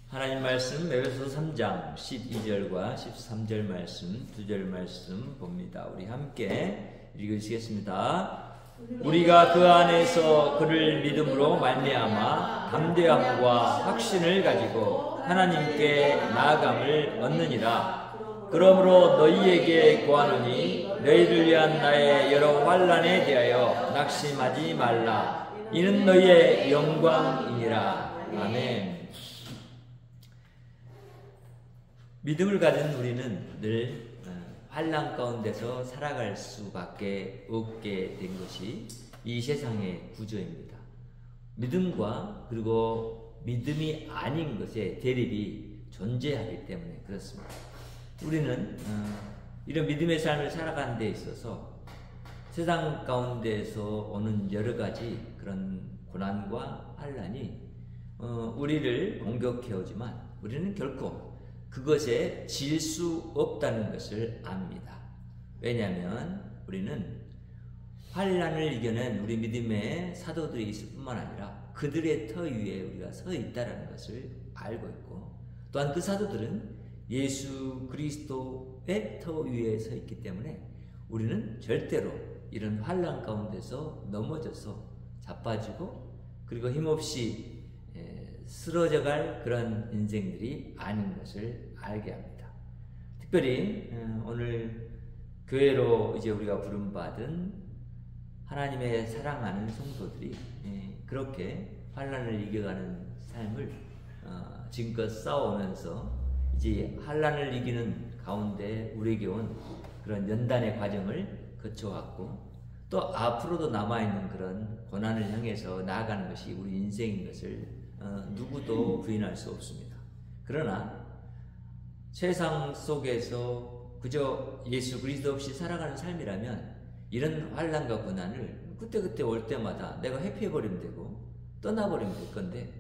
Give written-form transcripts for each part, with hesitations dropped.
하나님 말씀 에베소서 3장 12절과 13절 말씀, 2절 말씀 봅니다. 우리 함께 읽으시겠습니다. 우리가 그 안에서 그를 믿음으로 말미암아 담대함과 확신을 가지고 하나님께 나아감을 얻느니라. 그러므로 너희에게 고하노니 너희를 위한 나의 여러 환난에 대하여 낙심하지 말라. 이는 너희의 영광이니라. 아멘. 믿음을 가진 우리는 늘 환난 가운데서 살아갈 수밖에 없게 된 것이 이 세상의 구조입니다. 믿음과 그리고 믿음이 아닌 것의 대립이 존재하기 때문에 그렇습니다. 우리는 이런 믿음의 삶을 살아가는 데 있어서 세상 가운데에서 오는 여러 가지 그런 고난과 환난이 우리를 공격해 오지만 우리는 결코 그것에 질 수 없다는 것을 압니다. 왜냐하면 우리는 환난을 이겨낸 우리 믿음의 사도들이 있을 뿐만 아니라 그들의 터 위에 우리가 서 있다는 것을 알고 있고, 또한 그 사도들은 예수 그리스도의 터 위에 서 있기 때문에 우리는 절대로 이런 환난 가운데서 넘어져서 자빠지고 그리고 힘없이 쓰러져갈 그런 인생들이 아닌 것을 알게 합니다. 특별히 오늘 교회로 이제 우리가 부름받은 하나님의 사랑하는 성도들이 그렇게 환난을 이겨가는 삶을 지금껏 싸워오면서 이제 환난을 이기는 가운데 우리에게 온 그런 연단의 과정을 거쳐왔고, 또 앞으로도 남아있는 그런 고난을 향해서 나아가는 것이 우리 인생인 것을 누구도 부인할 수 없습니다. 그러나 세상 속에서 그저 예수 그리스도 없이 살아가는 삶이라면 이런 환난과 고난을 그때그때 올 때마다 내가 회피해버리면 되고 떠나버리면 될 건데,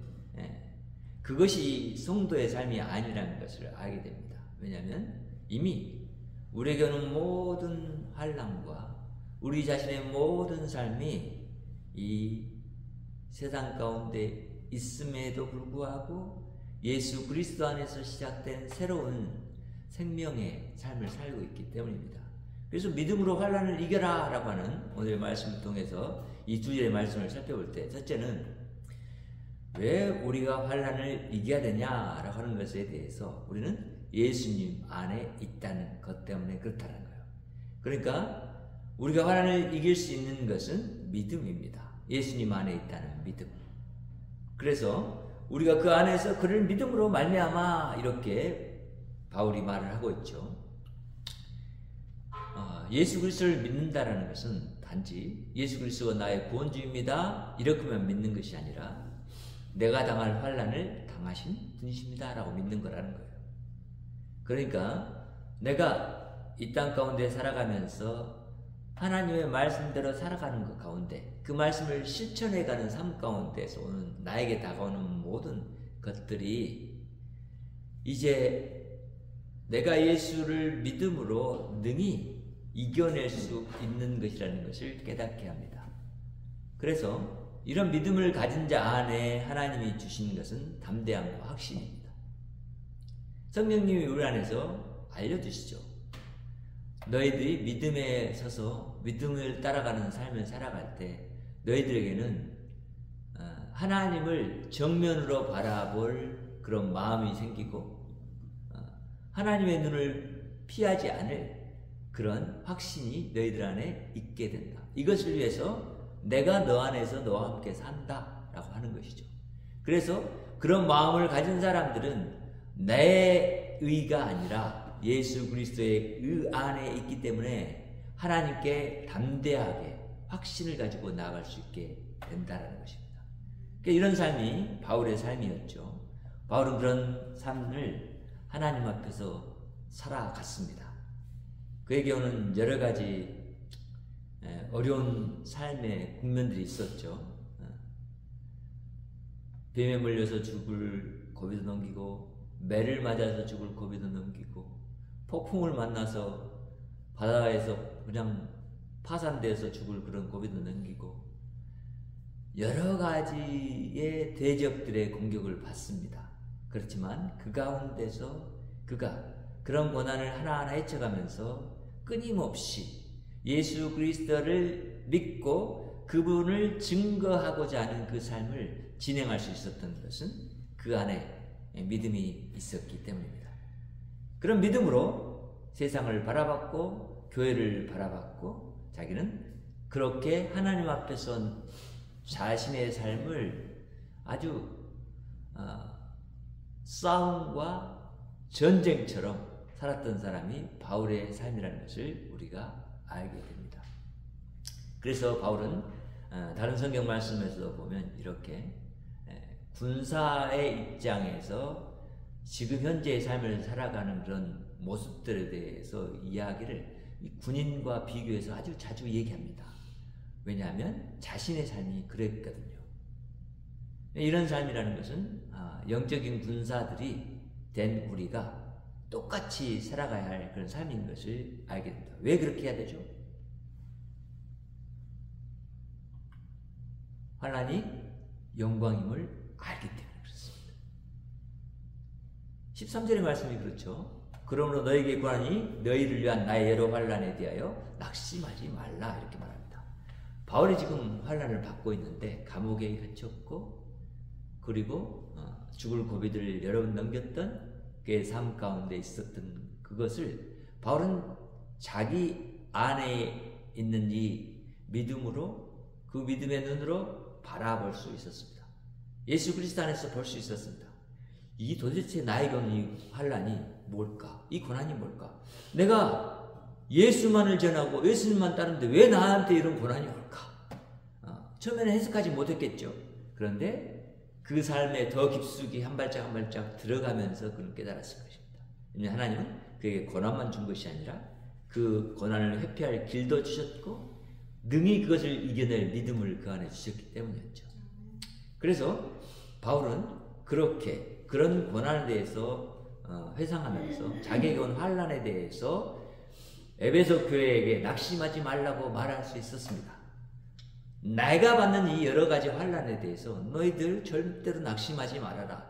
그것이 성도의 삶이 아니라는 것을 알게 됩니다. 왜냐하면 이미 우리에게 오는 모든 환난과 우리 자신의 모든 삶이 이 세상 가운데 있음에도 불구하고 예수 그리스도 안에서 시작된 새로운 생명의 삶을 살고 있기 때문입니다. 그래서 믿음으로 환난을 이겨라 라고 하는 오늘의 말씀을 통해서 이 두 절의 말씀을 살펴볼 때, 첫째는 왜 우리가 환난을 이겨야 되냐라고 하는 것에 대해서 우리는 예수님 안에 있다는 것 때문에 그렇다는 거예요. 그러니까 우리가 환난을 이길 수 있는 것은 믿음입니다. 예수님 안에 있다는 믿음. 그래서 우리가 그 안에서 그를 믿음으로 말미암아 이렇게 바울이 말을 하고 있죠. 예수 그리스도를 믿는다라는 것은 단지 예수 그리스도가 나의 구원주입니다 이렇게만 믿는 것이 아니라 내가 당할 환난을 당하신 분이십니다 라고 믿는 거라는 거예요. 그러니까 내가 이 땅 가운데 살아가면서 하나님의 말씀대로 살아가는 것 가운데 그 말씀을 실천해가는 삶 가운데서 오는 나에게 다가오는 모든 것들이 이제 내가 예수를 믿음으로 능히 이겨낼 수 있는 것이라는 것을 깨닫게 합니다. 그래서 이런 믿음을 가진 자 안에 하나님이 주신 것은 담대함과 확신입니다. 성령님이 우리 안에서 알려주시죠. 너희들이 믿음에 서서 믿음을 따라가는 삶을 살아갈 때 너희들에게는 하나님을 정면으로 바라볼 그런 마음이 생기고 하나님의 눈을 피하지 않을 그런 확신이 너희들 안에 있게 된다. 이것을 위해서 내가 너 안에서 너와 함께 산다 라고 하는 것이죠. 그래서 그런 마음을 가진 사람들은 내 의가 아니라 예수 그리스도의 의 안에 있기 때문에 하나님께 담대하게 확신을 가지고 나아갈 수 있게 된다는 것입니다. 그러니까 이런 삶이 바울의 삶이었죠. 바울은 그런 삶을 하나님 앞에서 살아갔습니다. 그에게 오는 여러 가지 어려운 삶의 국면들이 있었죠. 뱀에 물려서 죽을 고비도 넘기고, 매를 맞아서 죽을 고비도 넘기고, 폭풍을 만나서 바다에서 그냥 파산돼서 죽을 그런 고비도 넘기고, 여러 가지의 대적들의 공격을 받습니다. 그렇지만 그 가운데서 그가 그런 고난을 하나하나 헤쳐가면서 끊임없이 예수 그리스도를 믿고 그분을 증거하고자 하는 그 삶을 진행할 수 있었던 것은 그 안에 믿음이 있었기 때문입니다. 그런 믿음으로 세상을 바라봤고 교회를 바라봤고 자기는 그렇게 하나님 앞에서 자신의 삶을 아주 싸움과 전쟁처럼 살았던 사람이 바울의 삶이라는 것을 우리가 알게 됩니다. 그래서 바울은 다른 성경 말씀에서도 보면 이렇게 군사의 입장에서 지금 현재의 삶을 살아가는 그런 모습들에 대해서 이야기를 군인과 비교해서 아주 자주 얘기합니다. 왜냐하면 자신의 삶이 그랬거든요. 이런 삶이라는 것은 영적인 군사들이 된 우리가 똑같이 살아가야 할 그런 삶인 것을 알게 됩니다. 왜 그렇게 해야 되죠? 환난이 영광임을 알기 때문에 그렇습니다. 13절의 말씀이 그렇죠. 그러므로 너에게 구하니 너희를 위한 나의 여러 환난에 대하여 낙심하지 말라 이렇게 말합니다. 바울이 지금 환난을 받고 있는데 감옥에 갇혔고 그리고 죽을 고비들을 여러 번 넘겼던 그의 삶 가운데 있었던 그것을 바울은 자기 안에 있는 이 믿음으로 그 믿음의 눈으로 바라볼 수 있었습니다. 예수 그리스도 안에서 볼 수 있었습니다. 이 도대체 나에게 오는 이 환난이 뭘까? 이 고난이 뭘까? 내가 예수만을 전하고 예수님만 따르는데 왜 나한테 이런 고난이 올까? 처음에는 해석하지 못했겠죠. 그런데 그 삶에 더 깊숙이 한 발짝 한 발짝 들어가면서 그는 깨달았을 것입니다. 왜냐하면 하나님은 그에게 고난만 준 것이 아니라 그 고난을 회피할 길도 주셨고 능히 그것을 이겨낼 믿음을 그 안에 주셨기 때문이었죠. 그래서 바울은 그렇게 그런 고난에 대해서 회상하면서 자기에게 온 환난에 대해서 에베소 교회에게 낙심하지 말라고 말할 수 있었습니다. 내가 받는 이 여러 가지 환난에 대해서 너희들 절대로 낙심하지 말아라.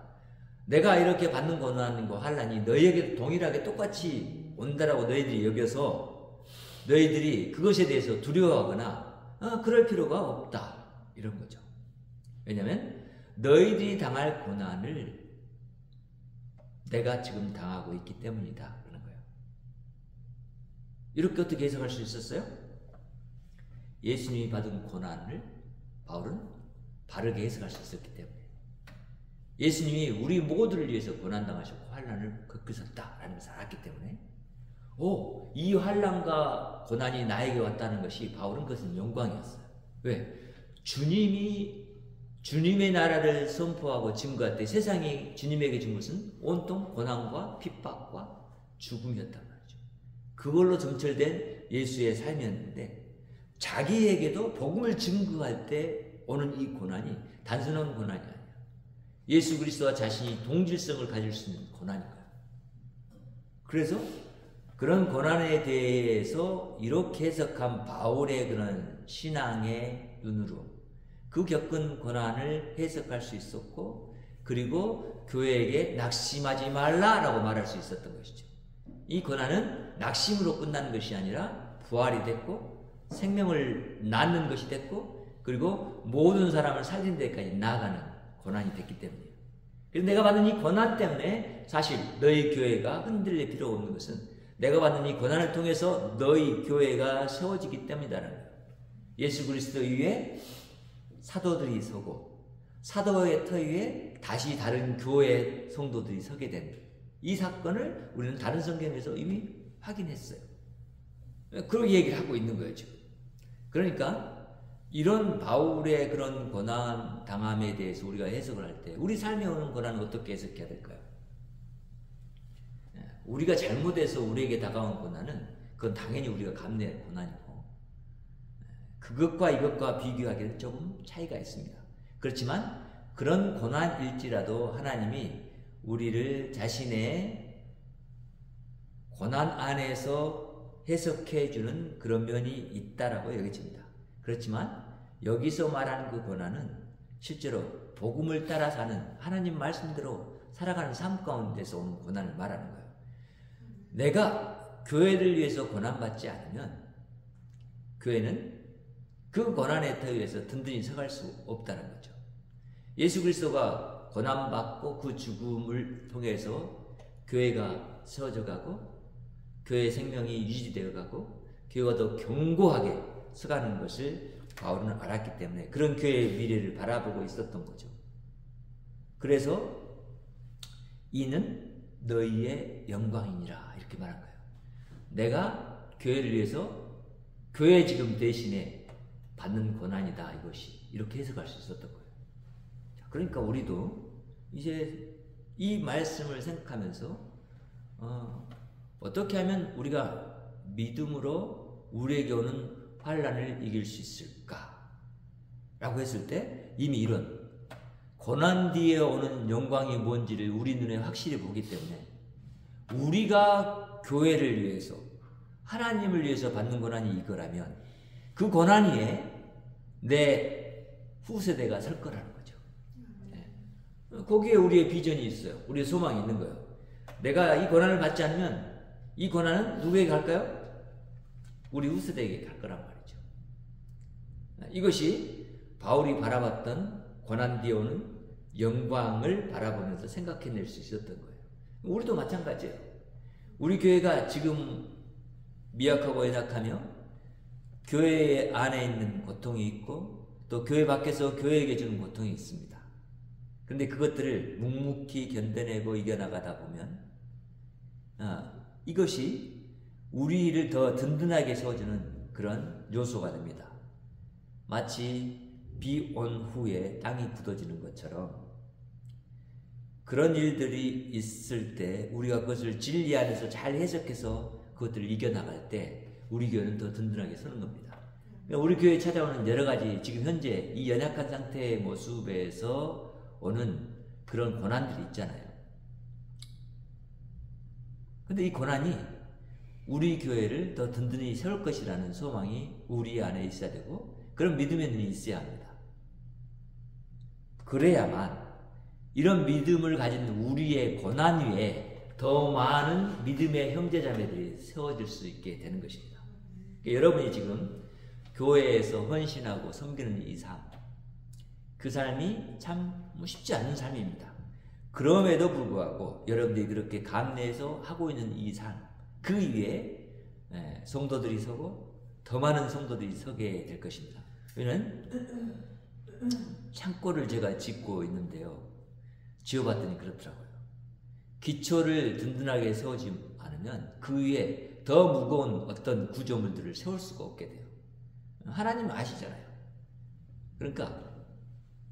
내가 이렇게 받는 고난과 환난이 너희에게 동일하게 똑같이 온다라고 너희들이 여겨서 너희들이 그것에 대해서 두려워하거나 그럴 필요가 없다. 이런 거죠. 왜냐하면 너희들이 당할 고난을 내가 지금 당하고 있기 때문이다. 그런 거예요. 이렇게 어떻게 해석할 수 있었어요? 예수님이 받은 고난을 바울은 바르게 해석할 수 있었기 때문에 예수님이 우리 모두를 위해서 고난당하셨고 환난을 겪으셨다라는 것을 알았기 때문에 이 환난과 고난이 나에게 왔다는 것이 바울은 그것은 영광이었어요. 왜? 주님의 나라를 선포하고 증거할 때 세상이 주님에게 준 것은 온통 고난과 핍박과 죽음이었단 말이죠. 그걸로 점철된 예수의 삶이었는데 자기에게도 복음을 증거할 때 오는 이 고난이 단순한 고난이 아니야. 예수 그리스도와 자신이 동질성을 가질 수 있는 고난인 거야. 그래서 그런 고난에 대해서 이렇게 해석한 바울의 그런 신앙의 눈으로 그 겪은 고난을 해석할 수 있었고 그리고 교회에게 낙심하지 말라라고 말할 수 있었던 것이죠. 이 고난은 낙심으로 끝나는 것이 아니라 부활이 됐고 생명을 낳는 것이 됐고 그리고 모든 사람을 살린 데까지 나아가는 고난이 됐기 때문이에요. 그래서 내가 받는 이 고난 때문에 사실 너희 교회가 흔들릴 필요가 없는 것은 내가 받는 이 고난을 통해서 너희 교회가 세워지기 때문이다라는 거예요. 예수 그리스도 위에 사도들이 서고 사도의 터 위에 다시 다른 교회 성도들이 서게 된 이 사건을 우리는 다른 성경에서 이미 확인했어요. 그런 얘기를 하고 있는 거예요 지금. 그러니까 이런 바울의 그런 고난 당함에 대해서 우리가 해석을 할 때 우리 삶에 오는 고난은 어떻게 해석해야 될까요? 우리가 잘못해서 우리에게 다가온 고난은 그건 당연히 우리가 감내할 고난이고 그것과 이것과 비교하기는 조금 차이가 있습니다. 그렇지만 그런 고난일지라도 하나님이 우리를 자신의 고난 안에서 해석해주는 그런 면이 있다라고 여겨집니다. 그렇지만 여기서 말하는 그 고난은 실제로 복음을 따라 사는 하나님 말씀대로 살아가는 삶 가운데서 오는 고난을 말하는 거예요. 내가 교회를 위해서 고난받지 않으면 교회는 그 고난에 더해서 든든히 서갈 수 없다는 거죠. 예수 그리스도가 고난받고 그 죽음을 통해서 교회가 세워져 가고 교회의 생명이 유지되어 가고 교회가 더 견고하게 서가는 것을 바울은 알았기 때문에 그런 교회의 미래를 바라보고 있었던 거죠. 그래서 이는 너희의 영광이니라 이렇게 말한 거예요. 내가 교회를 위해서 교회 지금 대신에 받는 고난이다 이것이 이렇게 해석할 수 있었던 거예요. 그러니까 우리도 이제 이 말씀을 생각하면서 어떻게 하면 우리가 믿음으로 우리에게 오는 환난을 이길 수 있을까? 라고 했을 때 이미 이런 고난 뒤에 오는 영광이 뭔지를 우리 눈에 확실히 보기 때문에 우리가 교회를 위해서 하나님을 위해서 받는 고난이 이거라면 그 고난 위에 내 후세대가 설 거라는 거죠. 거기에 우리의 비전이 있어요. 우리의 소망이 있는 거예요. 내가 이 고난을 받지 않으면 이 고난은 누구에게 갈까요? 우리 후세대에게 갈 거란 말이죠. 이것이 바울이 바라봤던 고난 뒤에 오는 영광을 바라보면서 생각해낼 수 있었던 거예요. 우리도 마찬가지예요. 우리 교회가 지금 미약하고 연약하며 교회 안에 있는 고통이 있고 또 교회 밖에서 교회에게 주는 고통이 있습니다. 그런데 그것들을 묵묵히 견뎌내고 이겨나가다 보면 이것이 우리를 더 든든하게 세워주는 그런 요소가 됩니다. 마치 비 온 후에 땅이 굳어지는 것처럼 그런 일들이 있을 때 우리가 그것을 진리 안에서 잘 해석해서 그것들을 이겨나갈 때 우리 교회는 더 든든하게 서는 겁니다. 우리 교회에 찾아오는 여러 가지 지금 현재 이 연약한 상태의 모습에서 오는 그런 고난들이 있잖아요. 근데 이 고난이 우리 교회를 더 든든히 세울 것이라는 소망이 우리 안에 있어야 되고 그런 믿음의 눈이 있어야 합니다. 그래야만 이런 믿음을 가진 우리의 고난 위에 더 많은 믿음의 형제자매들이 세워질 수 있게 되는 것입니다. 그러니까 여러분이 지금 교회에서 헌신하고 섬기는 이 삶, 그 삶이 참 쉽지 않은 삶입니다. 그럼에도 불구하고 여러분들이 그렇게 감내해서 하고 있는 이 삶, 그 위에 성도들이 서고 더 많은 성도들이 서게 될 것입니다. 왜냐하면 창고를 제가 짓고 있는데요. 지어봤더니 그렇더라고요. 기초를 든든하게 세우지 않으면 그 위에 더 무거운 어떤 구조물들을 세울 수가 없게 돼요. 하나님은 아시잖아요. 그러니까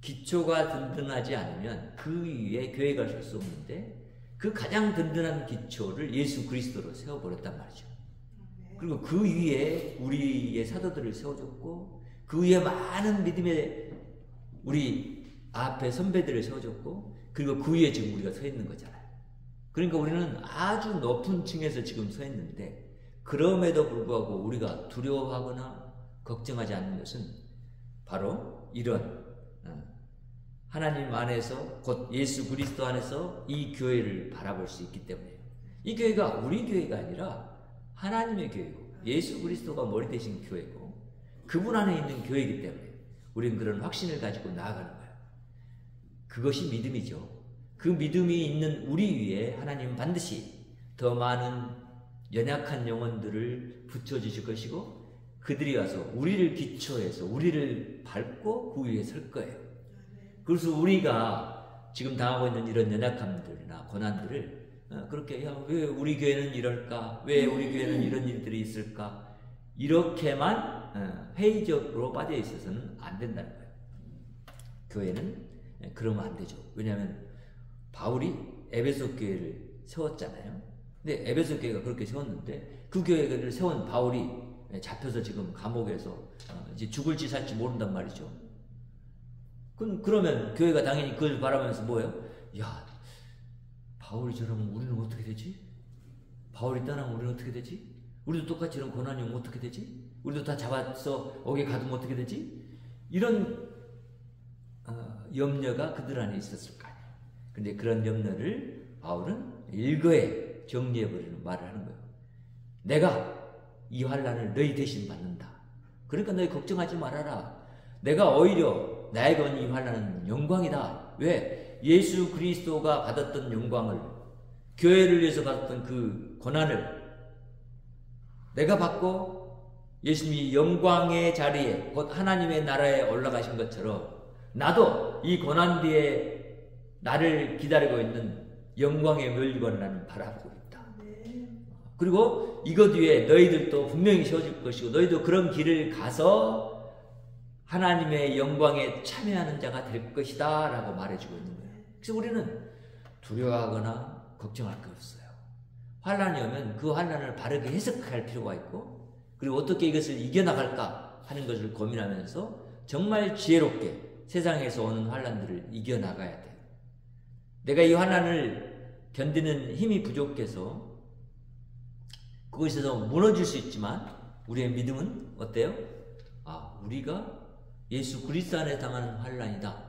기초가 든든하지 않으면 그 위에 교회가 설 수 없는데 그 가장 든든한 기초를 예수 그리스도로 세워버렸단 말이죠. 그리고 그 위에 우리의 사도들을 세워줬고 그 위에 많은 믿음의 우리 앞에 선배들을 세워줬고 그리고 그 위에 지금 우리가 서 있는 거잖아요. 그러니까 우리는 아주 높은 층에서 지금 서 있는데 그럼에도 불구하고 우리가 두려워하거나 걱정하지 않는 것은 바로 이런 하나님 안에서 곧 예수 그리스도 안에서 이 교회를 바라볼 수 있기 때문에요. 이 교회가 우리 교회가 아니라 하나님의 교회고 예수 그리스도가 머리 되신 교회고 그분 안에 있는 교회이기 때문에 우리는 그런 확신을 가지고 나아가는 거예요. 그것이 믿음이죠. 그 믿음이 있는 우리 위에 하나님은 반드시 더 많은 연약한 영혼들을 붙여주실 것이고 그들이 와서 우리를 기초해서 우리를 밟고 그 위에 설 거예요. 그래서 우리가 지금 당하고 있는 이런 연약함들이나 고난들을 그렇게 왜 우리 교회는 이럴까? 왜 우리 교회는 이런 일들이 있을까? 이렇게만 회의적으로 빠져 있어서는 안 된다는 거예요. 교회는 그러면 안 되죠. 왜냐하면 바울이 에베소 교회를 세웠잖아요. 근데 에베소 교회가 그렇게 세웠는데 그 교회를 세운 바울이 잡혀서 지금 감옥에서 이제 죽을지 살지 모른단 말이죠. 그러면 교회가 당연히 그걸 바라보면서 뭐예요? 야, 바울이 저러면 우리는 어떻게 되지? 바울이 떠나면 우리는 어떻게 되지? 우리도 똑같이 이런 고난이 오면 어떻게 되지? 우리도 다 잡아서 옥에 가두면 어떻게 되지? 이런 염려가 그들 안에 있었을 거 아니에요. 근데 그런 염려를 바울은 일거에 정리해버리는 말을 하는 거예요. 내가 이 환난을 너희 대신 받는다. 그러니까 너희 걱정하지 말아라. 내가 오히려 나에게 온 이 환난은 영광이다. 왜? 예수 그리스도가 받았던 영광을, 교회를 위해서 받았던 그 고난을 내가 받고 예수님이 영광의 자리에 곧 하나님의 나라에 올라가신 것처럼 나도 이 고난 뒤에 나를 기다리고 있는 영광의 멸류관을 나는 바라보고 있다. 그리고 이것 위에 너희들도 분명히 세워질 것이고 너희도 그런 길을 가서 하나님의 영광에 참여하는 자가 될 것이다 라고 말해주고 있는 거예요. 그래서 우리는 두려워하거나 걱정할 게 없어요. 환난이 오면 그 환난을 바르게 해석할 필요가 있고, 그리고 어떻게 이것을 이겨나갈까 하는 것을 고민하면서 정말 지혜롭게 세상에서 오는 환난들을 이겨나가야 돼요. 내가 이 환난을 견디는 힘이 부족해서 그것에서 무너질 수 있지만 우리의 믿음은 어때요? 우리가 예수 그리스도 안에 당하는 환난이다.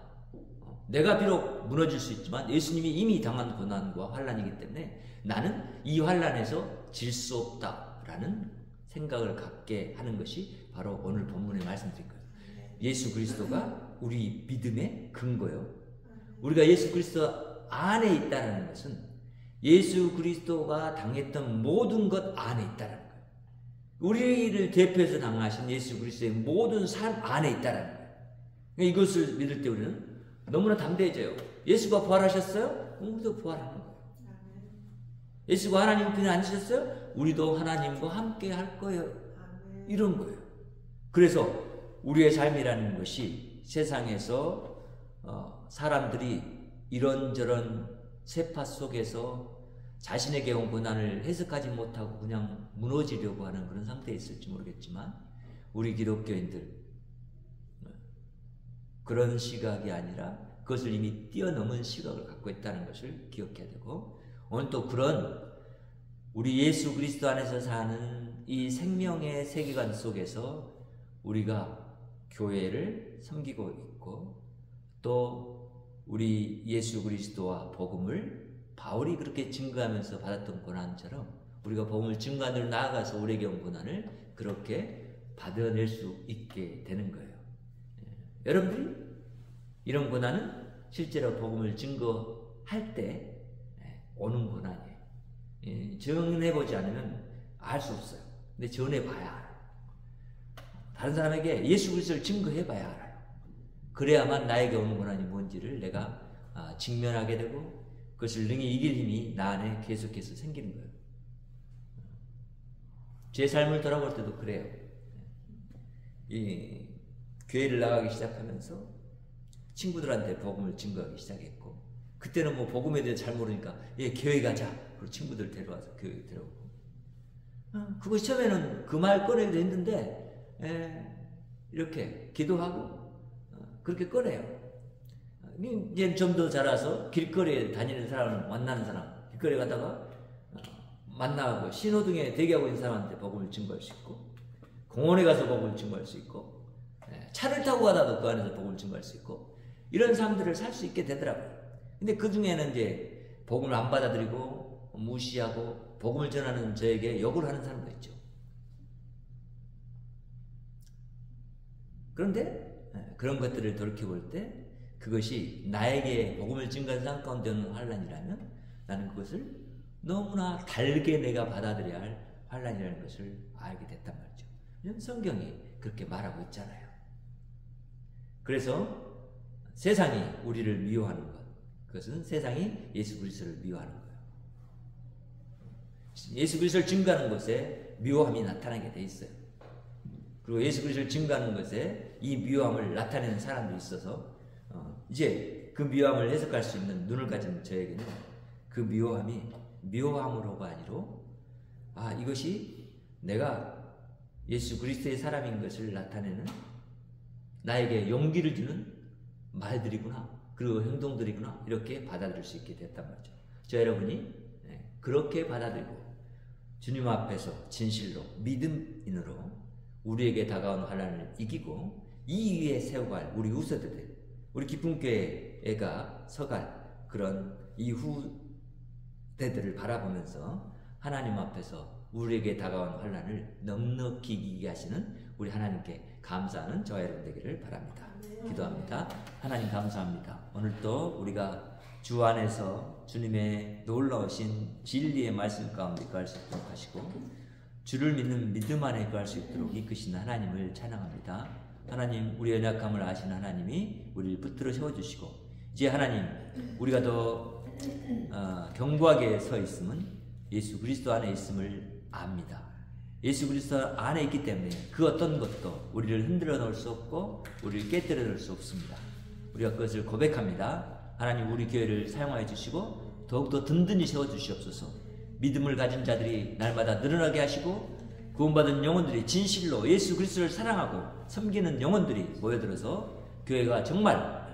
내가 비록 무너질 수 있지만 예수님이 이미 당한 고난과 환난이기 때문에 나는 이 환난에서 질 수 없다라는 생각을 갖게 하는 것이 바로 오늘 본문에 말씀드린 거예요. 예수 그리스도가 우리 믿음의 근거요. 우리가 예수 그리스도 안에 있다는 것은 예수 그리스도가 당했던 모든 것 안에 있다는 거예요. 우리를 대표해서 당하신 예수 그리스도의 모든 삶 안에 있다는 거예요. 이것을 믿을 때 우리는 너무나 담대해져요. 예수가 부활하셨어요? 우리도 부활하는 거예요. 예수가 하나님 편에 앉으셨어요? 우리도 하나님과 함께 할 거예요. 이런 거예요. 그래서 우리의 삶이라는 것이 세상에서 사람들이 이런저런 세파 속에서 자신에게 온 고난을 해석하지 못하고 그냥 무너지려고 하는 그런 상태에 있을지 모르겠지만 우리 기독교인들 그런 시각이 아니라 그것을 이미 뛰어넘은 시각을 갖고 있다는 것을 기억해야 되고, 오늘 또 그런 우리 예수 그리스도 안에서 사는 이 생명의 세계관 속에서 우리가 교회를 섬기고 있고, 또 우리 예수 그리스도와 복음을 바울이 그렇게 증거하면서 받았던 고난처럼 우리가 복음을 증거하러 나아가서 우리에게 온 고난을 그렇게 받아낼 수 있게 되는 거예요. 여러분들이 이런 고난은 실제로 복음을 증거할 때 오는 고난이에요. 전해보지 않으면 알 수 없어요. 근데 전해봐야 알아요. 다른 사람에게 예수 그리스도를 증거해봐야 알아요. 그래야만 나에게 오는 고난이 뭔지를 내가 직면하게 되고 그것을 능히 이길 힘이 나 안에 계속해서 생기는 거예요. 제 삶을 돌아볼 때도 그래요. 이 교회를 나가기 시작하면서 친구들한테 복음을 증거하기 시작했고, 그때는 뭐 복음에 대해 잘 모르니까 교회 가자. 그리고 친구들 데려와서 교회 데려오고. 그것이 처음에는 그 말 꺼내기도 힘든데 이렇게 기도하고 그렇게 꺼내요. 이제 좀 더 자라서 길거리에 다니는 사람을 만나는 사람, 길거리에 가다가 만나고 신호등에 대기하고 있는 사람한테 복음을 증거할 수 있고, 공원에 가서 복음을 증거할 수 있고, 차를 타고 가다도 그 안에서 복음을 증거할 수 있고, 이런 삶들을 살 수 있게 되더라고요. 근데 그 중에는 이제 복음을 안 받아들이고 무시하고 복음을 전하는 저에게 욕을 하는 사람도 있죠. 그런데 그런 것들을 돌이켜볼 때 그것이 나에게 복음을 증거한 삶 가운데 오는 환난이라면 나는 그것을 너무나 달게 내가 받아들여야 할 환난이라는 것을 알게 됐단 말이죠. 성경이 그렇게 말하고 있잖아요. 그래서 세상이 우리를 미워하는 것, 그것은 세상이 예수 그리스도를 미워하는 거예요. 예수 그리스도를 증거하는 것에 미워함이 나타나게 돼 있어요. 그리고 예수 그리스도를 증거하는 것에 이 미워함을 나타내는 사람도 있어서 이제 그 미워함을 해석할 수 있는 눈을 가진 저에게는 그 미워함이 미워함으로가 아니로 이것이 내가 예수 그리스도의 사람인 것을 나타내는 나에게 용기를 주는 말들이구나, 그리고 행동들이구나, 이렇게 받아들일 수 있게 됐단 말이죠. 저 여러분이 그렇게 받아들이고 주님 앞에서 진실로 믿음인으로 우리에게 다가온 환난을 이기고 이 위에 세워갈 우리 후세대들, 우리 기쁨교회가 서갈 그런 이 후대들을 바라보면서 하나님 앞에서 우리에게 다가온 환난을 넉넉히 이기게 하시는 우리 하나님께 감사하는 저와 여러분 되기를 바랍니다. 기도합니다. 하나님 감사합니다. 오늘도 우리가 주 안에서 주님의 놀라우신 진리의 말씀 가운데 거할 수 있도록 하시고 주를 믿는 믿음 안에 거할 수 있도록 이끄시는 하나님을 찬양합니다. 하나님, 우리의 연약함을 아시는 하나님이 우리를 붙들어 세워주시고 이제 하나님, 우리가 더 견고하게 서 있음은 예수 그리스도 안에 있음을 압니다. 예수 그리스도 안에 있기 때문에 그 어떤 것도 우리를 흔들어 놓을 수 없고 우리를 깨뜨려 놓을 수 없습니다. 우리가 그것을 고백합니다. 하나님, 우리 교회를 사용하여 주시고 더욱더 든든히 세워주시옵소서. 믿음을 가진 자들이 날마다 늘어나게 하시고 구원받은 영혼들이 진실로 예수 그리스도를 사랑하고 섬기는 영혼들이 모여들어서 교회가 정말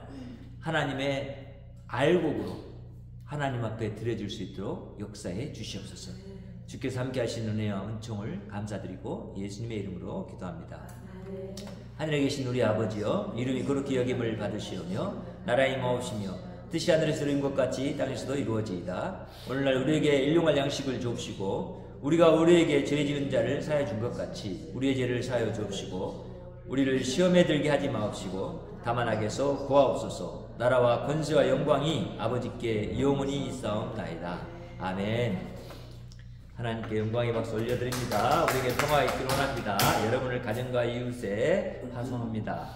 하나님의 알곡으로 하나님 앞에 드려질 수 있도록 역사해 주시옵소서. 주께서 함께 하시는 은혜와 은총을 감사드리고 예수님의 이름으로 기도합니다. 하늘에 계신 우리 아버지여, 이름이 거룩히 여김을 받으시오며 나라의 임하옵시며 뜻이 하늘에서 이룬 것 같이 땅에서도 이루어지이다. 오늘날 우리에게 일용할 양식을 주옵시고 우리가 우리에게 죄 지은 자를 사하여 준 것 같이 우리의 죄를 사하여 주옵시고 우리를 시험에 들게 하지 마옵시고 다만 악에서 구하옵소서. 나라와 권세와 영광이 아버지께 영원히 있사옵나이다. 아멘. 하나님께 영광의 박수 올려드립니다. 우리에게 평화가 있기를 원합니다. 여러분을 가정과 이웃에 파송합니다.